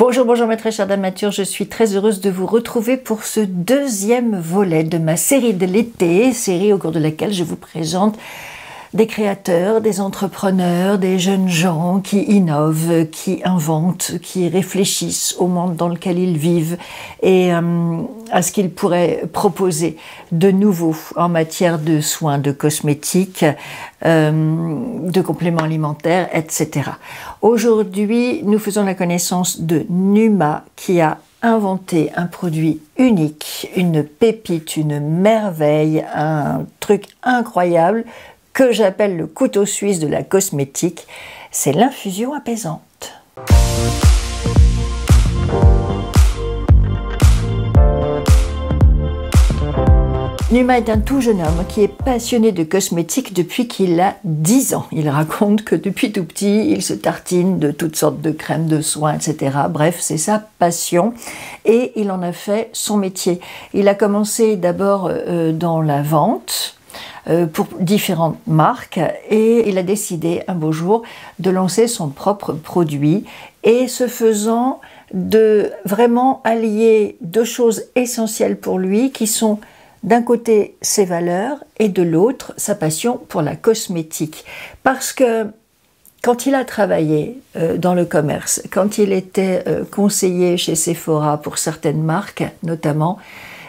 Bonjour, bonjour mes très chères dames matures, je suis très heureuse de vous retrouver pour ce deuxième volet de ma série de l'été, série au cours de laquelle je vous présente des créateurs, des entrepreneurs, des jeunes gens qui innovent, qui inventent, qui réfléchissent au monde dans lequel ils vivent et à ce qu'ils pourraient proposer de nouveau en matière de soins, de cosmétiques, de compléments alimentaires, etc. Aujourd'hui, nous faisons la connaissance de Numa qui a inventé un produit unique, une pépite, une merveille, un truc incroyable que j'appelle le couteau suisse de la cosmétique, c'est l'infusion apaisante. Numa est un tout jeune homme qui est passionné de cosmétiques depuis qu'il a 10 ans. Il raconte que depuis tout petit, il se tartine de toutes sortes de crèmes, de soins, etc. Bref, c'est sa passion et il en a fait son métier. Il a commencé d'abord dans la vente, pour différentes marques et il a décidé un beau jour de lancer son propre produit et ce faisant de vraiment allier deux choses essentielles pour lui qui sont d'un côté ses valeurs et de l'autre sa passion pour la cosmétique parce que quand il a travaillé dans le commerce, quand il était conseiller chez Sephora pour certaines marques notamment,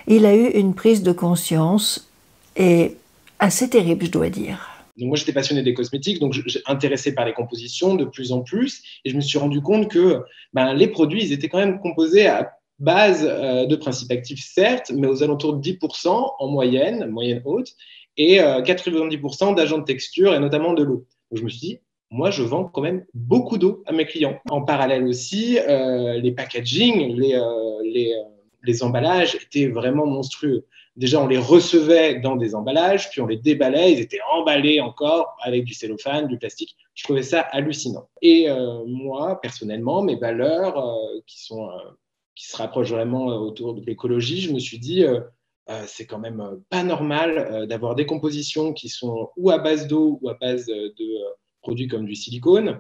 il a eu une prise de conscience et assez terrible, je dois dire. Donc moi, j'étais passionné des cosmétiques, donc j'étais intéressé par les compositions de plus en plus. Et je me suis rendu compte que les produits, ils étaient quand même composés à base de principes actifs, certes, mais aux alentours de 10% en moyenne haute, et 90% d'agents de texture, et notamment de l'eau. Donc je me suis dit, moi, je vends quand même beaucoup d'eau à mes clients. En parallèle aussi, les packaging, les emballages étaient vraiment monstrueux. Déjà, on les recevait dans des emballages, puis on les déballait, ils étaient emballés encore avec du cellophane, du plastique. Je trouvais ça hallucinant. Et moi, personnellement, mes valeurs qui se rapprochent vraiment autour de l'écologie, je me suis dit, c'est quand même pas normal d'avoir des compositions qui sont ou à base d'eau ou à base de produits comme du silicone,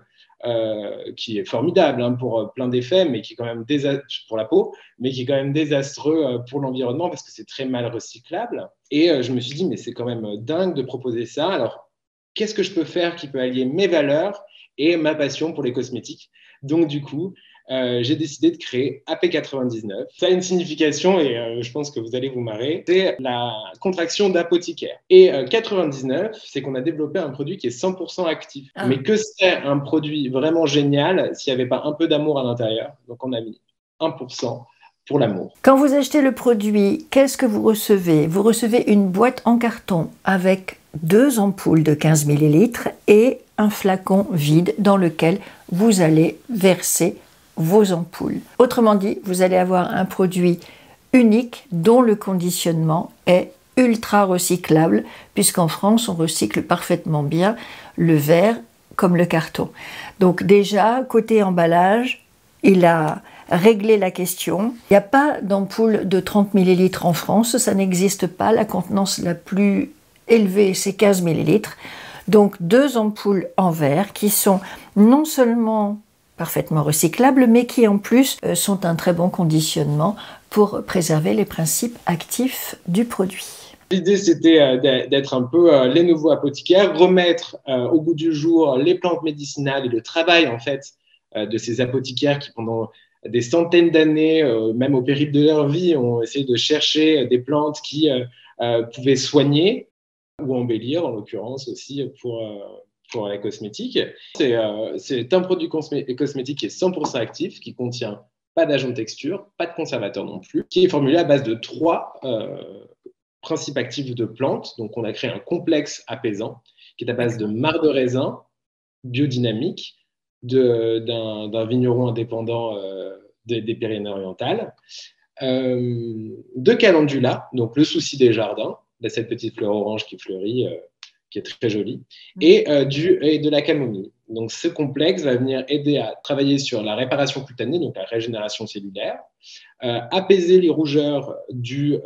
qui est formidable pour plein d'effets, mais qui est quand même désastreux pour la peau, mais qui est quand même désastreux pour l'environnement parce que c'est très mal recyclable. Et je me suis dit, mais c'est quand même dingue de proposer ça. Alors, qu'est-ce que je peux faire qui peut allier mes valeurs et ma passion pour les cosmétiques? Donc, du coup, j'ai décidé de créer AP99. Ça a une signification et je pense que vous allez vous marrer. C'est la contraction d'apothicaire. Et 99, c'est qu'on a développé un produit qui est 100% actif. Ah. Mais que c'est un produit vraiment génial s'il n'y avait pas un peu d'amour à l'intérieur? Donc on a mis 1% pour l'amour. Quand vous achetez le produit, qu'est-ce que vous recevez? Vous recevez une boîte en carton avec 2 ampoules de 15 ml et un flacon vide dans lequel vous allez verser vos ampoules. Autrement dit, vous allez avoir un produit unique dont le conditionnement est ultra recyclable, puisqu'en France, on recycle parfaitement bien le verre comme le carton. Donc déjà, côté emballage, il a réglé la question. Il n'y a pas d'ampoule de 30 ml en France, ça n'existe pas. La contenance la plus élevée, c'est 15 ml. Donc 2 ampoules en verre qui sont non seulement parfaitement recyclables, mais qui en plus sont un très bon conditionnement pour préserver les principes actifs du produit. L'idée, c'était d'être un peu les nouveaux apothicaires, remettre au goût du jour les plantes médicinales et le travail en fait de ces apothicaires qui pendant des centaines d'années, même au péril de leur vie, ont essayé de chercher des plantes qui pouvaient soigner ou embellir, en l'occurrence aussi pour la cosmétique. C'est un produit cosmétique qui est 100% actif, qui contient pas d'agent de texture, pas de conservateur non plus, qui est formulé à base de 3 principes actifs de plantes. Donc, on a créé un complexe apaisant qui est à base de marc de raisin biodynamique d'un vigneron indépendant des Pyrénées-Orientales, de calendula, donc le souci des jardins, cette petite fleur orange qui fleurit, qui est très jolie, et de la camomille. Donc, ce complexe va venir aider à travailler sur la réparation cutanée, donc la régénération cellulaire, apaiser les rougeurs dues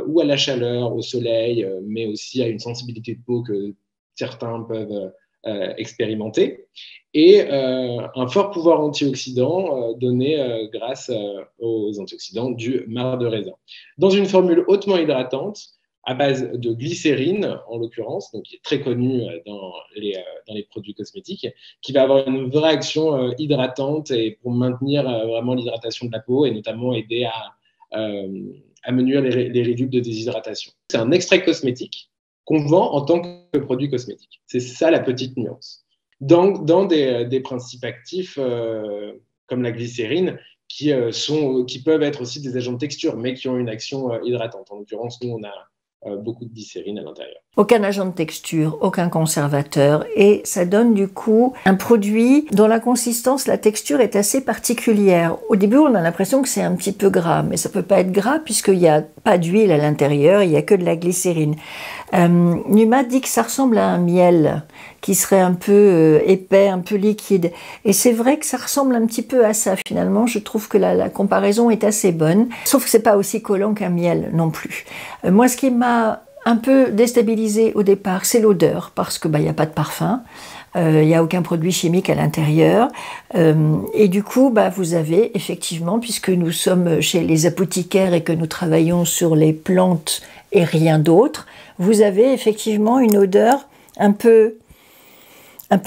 ou à la chaleur, au soleil, mais aussi à une sensibilité de peau que certains peuvent expérimentés, et un fort pouvoir antioxydant donné grâce aux antioxydants du marc de raisin. Dans une formule hautement hydratante, à base de glycérine, en l'occurrence, donc qui est très connue dans les produits cosmétiques, qui va avoir une vraie action hydratante et pour maintenir vraiment l'hydratation de la peau et notamment aider à amenuire les réducts de déshydratation. C'est un extrait cosmétique qu'on vend en tant que produit cosmétique. C'est ça la petite nuance. Dans des principes actifs comme la glycérine, qui peuvent être aussi des agents de texture, mais qui ont une action hydratante. En l'occurrence, nous, on a beaucoup de glycérine à l'intérieur. Aucun agent de texture, aucun conservateur, et ça donne du coup un produit dont la consistance, la texture est assez particulière. Au début, on a l'impression que c'est un petit peu gras, mais ça peut pas être gras puisqu'il n'y a pas d'huile à l'intérieur, il n'y a que de la glycérine. Numa dit que ça ressemble à un miel qui serait un peu épais, un peu liquide. Et c'est vrai que ça ressemble un petit peu à ça finalement. Je trouve que la comparaison est assez bonne. Sauf que c'est pas aussi collant qu'un miel non plus. Moi, ce qui m'a un peu déstabilisé au départ, c'est l'odeur, parce que y a pas de parfum. Il n'y a aucun produit chimique à l'intérieur. Et du coup, vous avez effectivement, puisque nous sommes chez les apothicaires et que nous travaillons sur les plantes et rien d'autre, vous avez effectivement une odeur un peu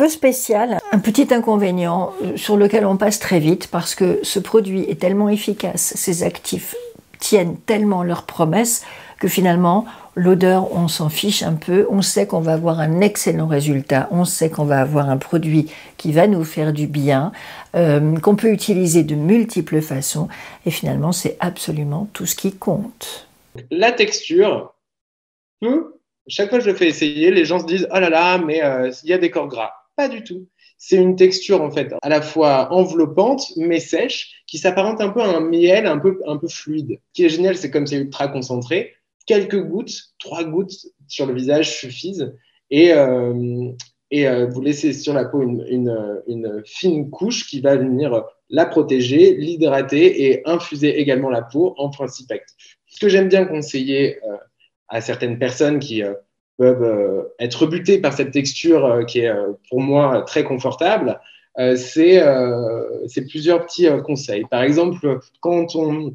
spéciale. Un petit inconvénient sur lequel on passe très vite parce que ce produit est tellement efficace, ses actifs tiennent tellement leurs promesses que finalement, l'odeur, on s'en fiche un peu. On sait qu'on va avoir un excellent résultat. On sait qu'on va avoir un produit qui va nous faire du bien, qu'on peut utiliser de multiples façons. Et finalement, c'est absolument tout ce qui compte. La texture chaque fois que je le fais essayer, les gens se disent « Oh là là, mais il y a des corps gras ». Pas du tout. C'est une texture en fait à la fois enveloppante mais sèche, qui s'apparente un peu à un miel un peu fluide. Ce qui est génial, c'est comme c'est ultra concentré, quelques gouttes, 3 gouttes sur le visage suffisent et vous laissez sur la peau une fine couche qui va venir la protéger, l'hydrater et infuser également la peau en principe actif. Ce que j'aime bien conseiller à certaines personnes qui peuvent être rebutées par cette texture qui est pour moi très confortable, c'est plusieurs petits conseils. Par exemple, quand on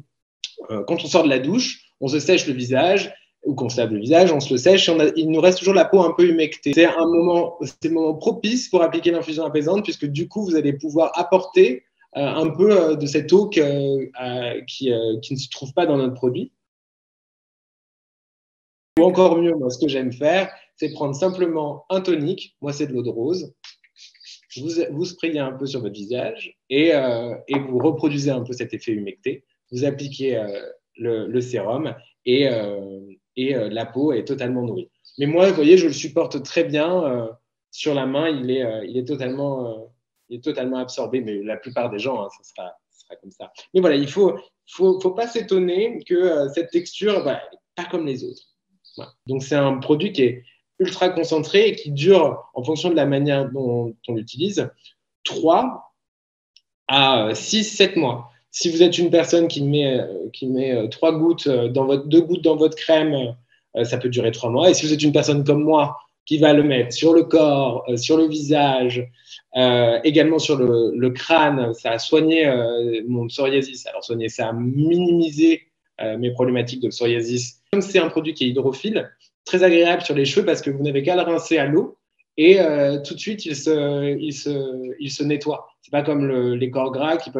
sort de la douche, on se sèche le visage, ou qu'on se lave le visage, on se le sèche, il nous reste toujours la peau un peu humectée. C'est le moment propice pour appliquer l'infusion apaisante, puisque du coup, vous allez pouvoir apporter un peu de cette eau qui ne se trouve pas dans notre produit. Ou encore mieux, moi, ce que j'aime faire, c'est prendre simplement un tonique, moi c'est de l'eau de rose, vous sprayez un peu sur votre visage et vous reproduisez un peu cet effet humecté, vous appliquez le sérum et la peau est totalement nourrie. Mais moi, vous voyez, je le supporte très bien. Sur la main, il est totalement absorbé, mais la plupart des gens, ça sera comme ça. Mais voilà, il faut pas s'étonner que cette texture, n'est pas comme les autres. Voilà. Donc, c'est un produit qui est ultra concentré et qui dure, en fonction de la manière dont on l'utilise, 3 à 6, 7 mois. Si vous êtes une personne qui met 2 gouttes dans votre crème, ça peut durer 3 mois. Et si vous êtes une personne comme moi qui va le mettre sur le corps, sur le visage, également sur le crâne, ça a soigné mon psoriasis. Alors, soigner, ça a minimisé mes problématiques de psoriasis. Comme c'est un produit qui est hydrophile, très agréable sur les cheveux parce que vous n'avez qu'à le rincer à l'eau et tout de suite, il se nettoie. C'est pas comme les corps gras qui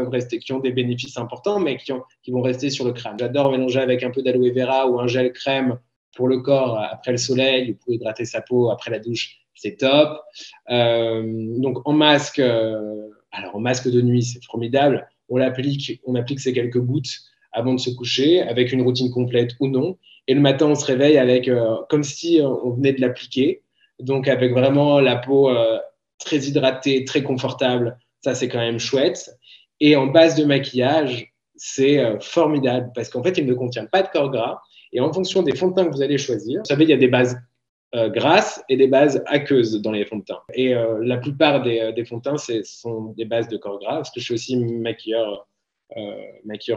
ont des bénéfices importants, mais qui vont rester sur le crâne. J'adore mélanger avec un peu d'aloe vera ou un gel crème pour le corps après le soleil ou pour hydrater sa peau après la douche. C'est top. Donc en masque, en masque de nuit, c'est formidable. On applique ces quelques gouttes avant de se coucher, avec une routine complète ou non. Et le matin, on se réveille avec comme si on venait de l'appliquer. Donc, avec vraiment la peau très hydratée, très confortable. Ça, c'est quand même chouette. Et en base de maquillage, c'est formidable parce qu'en fait, il ne contient pas de corps gras. Et en fonction des fonds de teint que vous allez choisir, vous savez, il y a des bases grasses et des bases aqueuses dans les fonds de teint. Et la plupart des fonds de teint, sont des bases de corps gras parce que je suis aussi maquilleur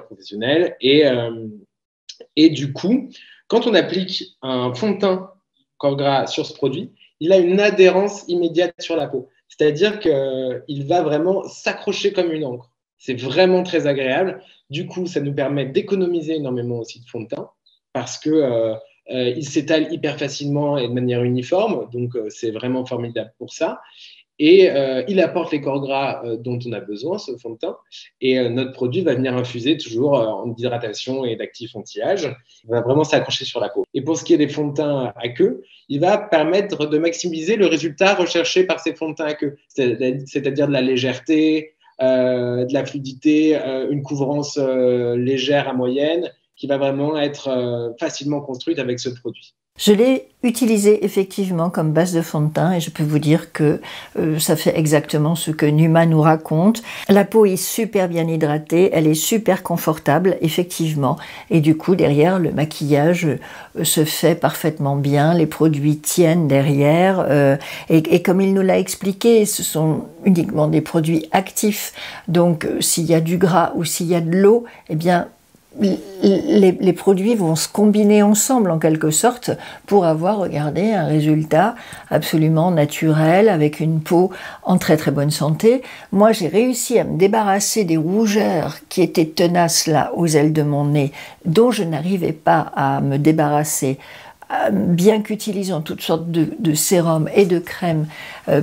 professionnel. Et du coup, quand on applique un fond de teint corps gras sur ce produit, il a une adhérence immédiate sur la peau. C'est-à-dire qu'il va vraiment s'accrocher comme une encre. C'est vraiment très agréable. Du coup, ça nous permet d'économiser énormément aussi de fond de teint parce qu'il s'étale hyper facilement et de manière uniforme. Donc, c'est vraiment formidable pour ça. Et il apporte les corps gras dont on a besoin, ce fond de teint. Et notre produit va venir infuser toujours en hydratation et d'actifs anti-âge. Il va vraiment s'accrocher sur la peau. Et pour ce qui est des fonds de teint à queue, il va permettre de maximiser le résultat recherché par ces fonds de teint à queue, c'est-à-dire de la légèreté, de la fluidité, une couvrance légère à moyenne, qui va vraiment être facilement construite avec ce produit. Je l'ai utilisé effectivement comme base de fond de teint et je peux vous dire que ça fait exactement ce que Numa nous raconte. La peau est super bien hydratée, elle est super confortable, effectivement. Et du coup, derrière, le maquillage se fait parfaitement bien, les produits tiennent derrière. Et comme il nous l'a expliqué, ce sont uniquement des produits actifs. Donc, s'il y a du gras ou s'il y a de l'eau, eh bien, les produits vont se combiner ensemble en quelque sorte pour avoir, regardez, un résultat absolument naturel avec une peau en très très bonne santé. Moi, j'ai réussi à me débarrasser des rougeurs qui étaient tenaces là aux ailes de mon nez, dont je n'arrivais pas à me débarrasser, bien qu'utilisant toutes sortes de sérums et de crèmes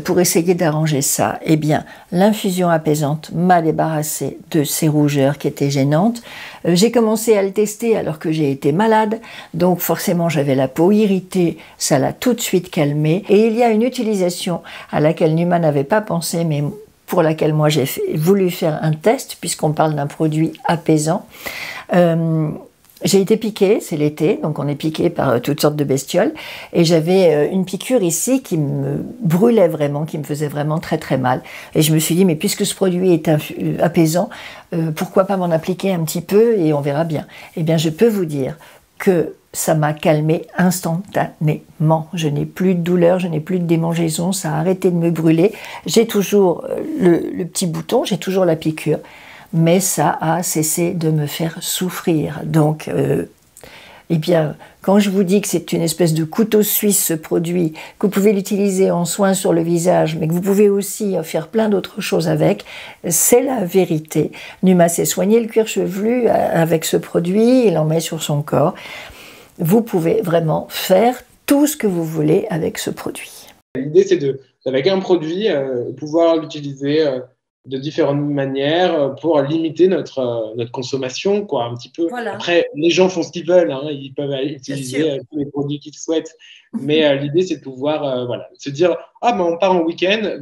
pour essayer d'arranger ça. Eh bien, l'infusion apaisante m'a débarrassé de ces rougeurs qui étaient gênantes. J'ai commencé à le tester alors que j'ai été malade, donc forcément j'avais la peau irritée, ça l'a tout de suite calmée. Et il y a une utilisation à laquelle Numa n'avait pas pensé, mais pour laquelle moi j'ai voulu faire un test, puisqu'on parle d'un produit apaisant. J'ai été piquée, c'est l'été, donc on est piqué par toutes sortes de bestioles, et j'avais une piqûre ici qui me brûlait vraiment, qui me faisait vraiment très très mal. Et je me suis dit, mais puisque ce produit est apaisant, pourquoi pas m'en appliquer un petit peu et on verra bien. Eh bien, je peux vous dire que ça m'a calmé instantanément. Je n'ai plus de douleur, je n'ai plus de démangeaison, ça a arrêté de me brûler. J'ai toujours le petit bouton, j'ai toujours la piqûre, mais ça a cessé de me faire souffrir. Donc, eh bien, quand je vous dis que c'est une espèce de couteau suisse, ce produit, que vous pouvez l'utiliser en soins sur le visage, mais que vous pouvez aussi faire plein d'autres choses avec, c'est la vérité. Numa s'est soigné le cuir chevelu avec ce produit, il en met sur son corps. Vous pouvez vraiment faire tout ce que vous voulez avec ce produit. L'idée, c'est avec un produit, pouvoir l'utiliser de différentes manières pour limiter notre consommation, quoi, un petit peu. Voilà. Après, les gens font ce qu'ils veulent, hein, ils peuvent utiliser tous les produits qu'ils souhaitent, mais l'idée, c'est de pouvoir voilà, se dire, ah, ben, on part en week-end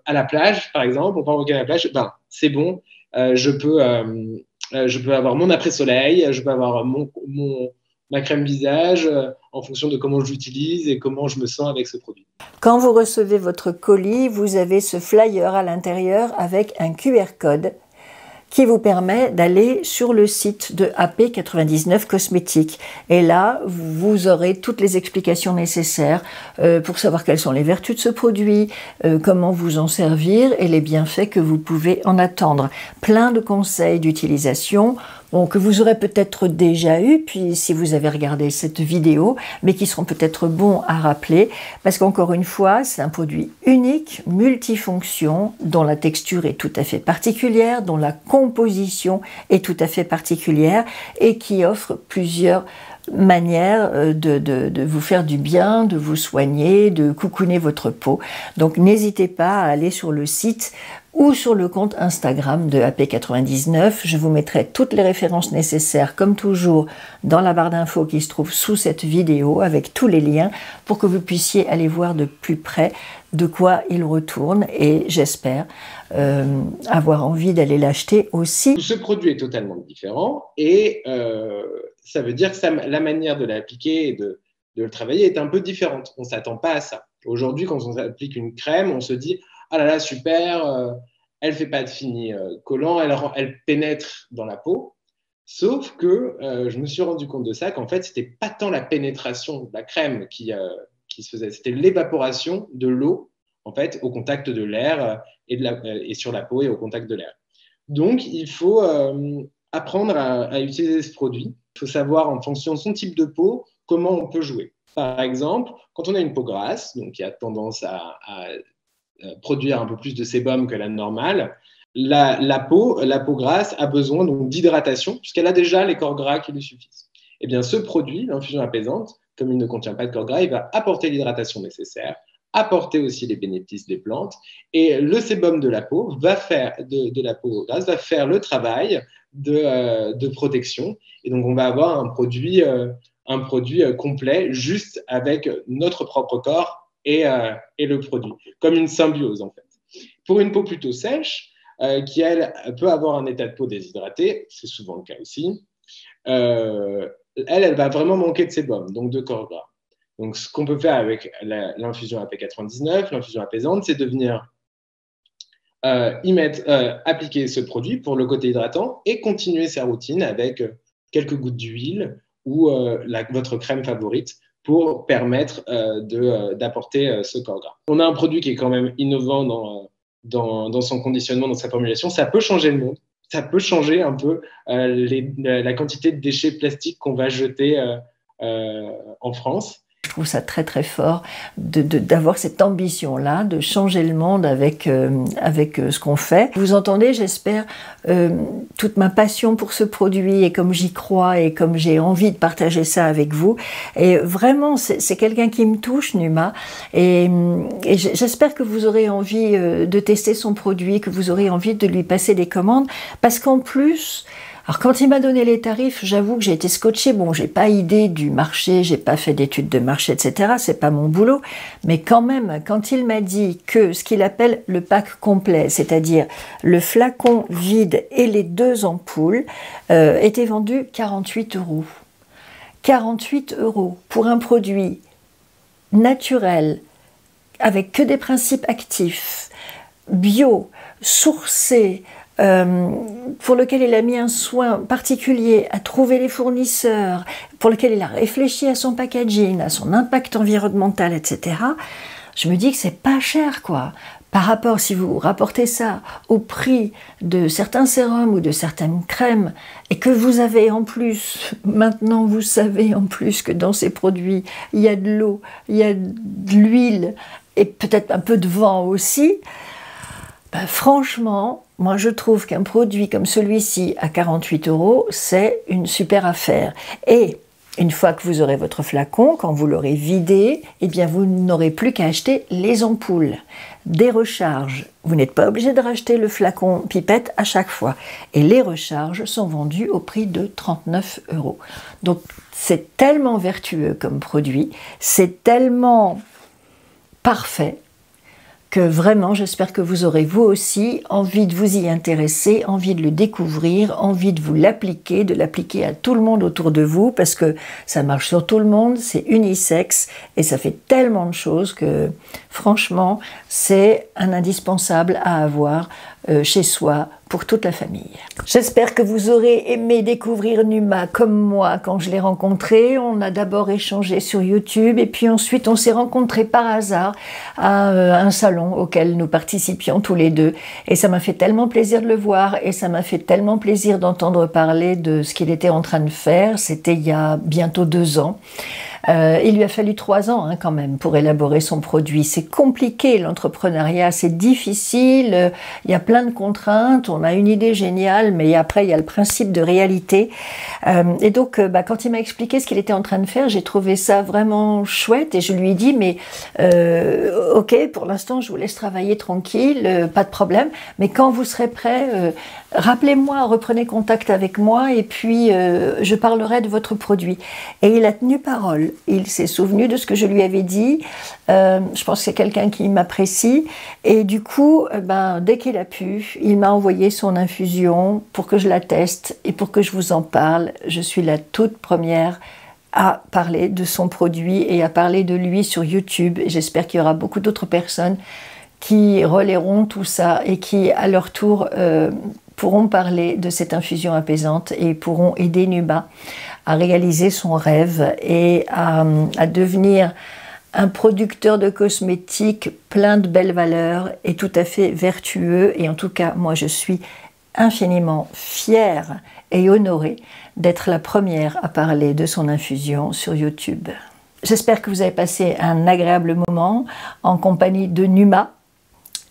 à la plage, par exemple, on part en week-end à la plage, ben, c'est bon, je peux avoir mon après-soleil, je peux avoir ma crème visage en fonction de comment je l'utilise et comment je me sens avec ce produit. Quand vous recevez votre colis, vous avez ce flyer à l'intérieur avec un QR code qui vous permet d'aller sur le site de AP99 Cosmétiques. Et là, vous aurez toutes les explications nécessaires pour savoir quelles sont les vertus de ce produit, comment vous en servir et les bienfaits que vous pouvez en attendre. Plein de conseils d'utilisation, bon, que vous aurez peut-être déjà eu, puis si vous avez regardé cette vidéo, mais qui seront peut-être bons à rappeler, parce qu'encore une fois, c'est un produit unique, multifonction, dont la texture est tout à fait particulière, dont la composition est tout à fait particulière, et qui offre plusieurs manière de vous faire du bien, de vous soigner, de coucouner votre peau. Donc n'hésitez pas à aller sur le site ou sur le compte Instagram de AP99. Je vous mettrai toutes les références nécessaires, comme toujours, dans la barre d'infos qui se trouve sous cette vidéo, avec tous les liens, pour que vous puissiez aller voir de plus près de quoi il retourne, et j'espère avoir envie d'aller l'acheter aussi. Ce produit est totalement différent, et ça veut dire que la manière de l'appliquer et de le travailler est un peu différente. On ne s'attend pas à ça. Aujourd'hui, quand on applique une crème, on se dit « Ah là là, super, elle ne fait pas de fini collant, elle pénètre dans la peau. » Sauf que je me suis rendu compte de ça, qu'en fait, ce n'était pas tant la pénétration de la crème qui se faisait, c'était l'évaporation de l'eau, en fait, au contact de l'air et sur la peau et au contact de l'air. Donc, il faut apprendre à utiliser ce produit. Il faut savoir, en fonction de son type de peau, comment on peut jouer. Par exemple, quand on a une peau grasse, donc qui a tendance à produire un peu plus de sébum que la normale, la peau grasse a besoin donc d'hydratation puisqu'elle a déjà les corps gras qui lui suffisent. Eh bien, ce produit, l'infusion apaisante, comme il ne contient pas de corps gras, il va apporter l'hydratation nécessaire, apporter aussi les bénéfices des plantes, et le sébum de la peau de la peau grasse va faire le travail de protection. Et donc, on va avoir un produit complet juste avec notre propre corps et le produit, comme une symbiose en fait. Pour une peau plutôt sèche, qui elle peut avoir un état de peau déshydraté, c'est souvent le cas aussi, elle va vraiment manquer de sébum, donc de corps gras. Donc ce qu'on peut faire avec l'infusion AP99, l'infusion apaisante, c'est de venir appliquer ce produit pour le côté hydratant et continuer sa routine avec quelques gouttes d'huile ou votre crème favorite pour permettre d'apporter ce corps gras. On a un produit qui est quand même innovant dans son conditionnement, dans sa formulation. Ça peut changer le monde. Ça peut changer un peu la quantité de déchets plastiques qu'on va jeter en France. Je trouve ça très très fort d'avoir cette ambition-là, de changer le monde avec ce qu'on fait. Vous entendez, j'espère, toute ma passion pour ce produit et comme j'y crois et comme j'ai envie de partager ça avec vous. Et vraiment, c'est quelqu'un qui me touche, Numa. Et j'espère que vous aurez envie de tester son produit, que vous aurez envie de lui passer des commandes. Parce qu'en plus... Alors quand il m'a donné les tarifs, j'avoue que j'ai été scotchée. Bon, j'ai pas idée du marché, j'ai pas fait d'études de marché, etc. C'est pas mon boulot. Mais quand même, quand il m'a dit que ce qu'il appelle le pack complet, c'est-à-dire le flacon vide et les 2 ampoules, étaient vendus 48 €. 48 € pour un produit naturel, avec que des principes actifs, bio, sourcé, pour lequel il a mis un soin particulier à trouver les fournisseurs, pour lequel il a réfléchi à son packaging, à son impact environnemental, etc. Je me dis que c'est pas cher, quoi. Par rapport, si vous rapportez ça au prix de certains sérums ou de certaines crèmes, et que vous avez en plus, maintenant vous savez en plus que dans ces produits, il y a de l'eau, il y a de l'huile, et peut-être un peu de vent aussi, ben franchement, moi je trouve qu'un produit comme celui-ci à 48 €, c'est une super affaire. Et une fois que vous aurez votre flacon, quand vous l'aurez vidé, eh bien vous n'aurez plus qu'à acheter les ampoules, des recharges. Vous n'êtes pas obligé de racheter le flacon pipette à chaque fois. Et les recharges sont vendues au prix de 39 €. Donc c'est tellement vertueux comme produit, c'est tellement parfait, que vraiment, j'espère que vous aurez vous aussi envie de vous y intéresser, envie de le découvrir, envie de vous l'appliquer, de l'appliquer à tout le monde autour de vous, parce que ça marche sur tout le monde, c'est unisexe, et ça fait tellement de choses que, franchement, c'est un indispensable à avoir chez soi pour toute la famille. J'espère que vous aurez aimé découvrir Numa comme moi quand je l'ai rencontré. On a d'abord échangé sur YouTube et puis ensuite on s'est rencontrés par hasard à un salon auquel nous participions tous les deux. Et ça m'a fait tellement plaisir de le voir et ça m'a fait tellement plaisir d'entendre parler de ce qu'il était en train de faire. C'était il y a bientôt 2 ans. Il lui a fallu 3 ans quand même pour élaborer son produit. C'est compliqué l'entrepreneuriat, c'est difficile, il y a plein de contraintes, on a une idée géniale, mais après il y a le principe de réalité. Et donc quand il m'a expliqué ce qu'il était en train de faire, j'ai trouvé ça vraiment chouette et je lui ai dit mais ok, pour l'instant je vous laisse travailler tranquille, pas de problème, mais quand vous serez prêt, rappelez-moi, reprenez contact avec moi et puis je parlerai de votre produit. Et il a tenu parole. Il s'est souvenu de ce que je lui avais dit. Je pense que c'est quelqu'un qui m'apprécie. Et du coup, dès qu'il a pu, il m'a envoyé son infusion pour que je la teste et pour que je vous en parle. Je suis la toute première à parler de son produit et à parler de lui sur YouTube. Et j'espère qu'il y aura beaucoup d'autres personnes qui relaieront tout ça et qui, à leur tour, pourront parler de cette infusion apaisante et pourront aider Numa à réaliser son rêve et à devenir un producteur de cosmétiques plein de belles valeurs et tout à fait vertueux. Et en tout cas, moi, je suis infiniment fière et honorée d'être la première à parler de son infusion sur YouTube. J'espère que vous avez passé un agréable moment en compagnie de Numa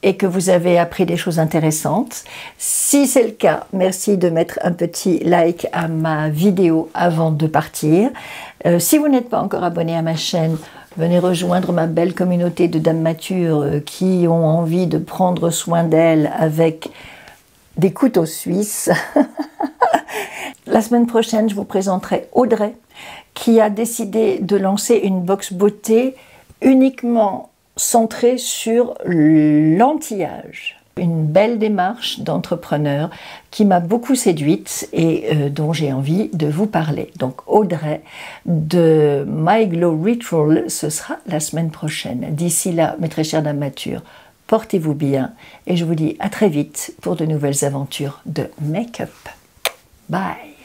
et que vous avez appris des choses intéressantes. Si c'est le cas, merci de mettre un petit like à ma vidéo avant de partir. Si vous n'êtes pas encore abonné à ma chaîne, venez rejoindre ma belle communauté de dames matures qui ont envie de prendre soin d'elles avec des couteaux suisses. La semaine prochaine, je vous présenterai Audrey, qui a décidé de lancer une box beauté uniquement centrée sur l'anti-âge. Une belle démarche d'entrepreneur qui m'a beaucoup séduite et dont j'ai envie de vous parler. Donc Audrey de My Glow Ritual, ce sera la semaine prochaine. D'ici là, mes très chères dames matures, portez-vous bien et je vous dis à très vite pour de nouvelles aventures de make-up. Bye!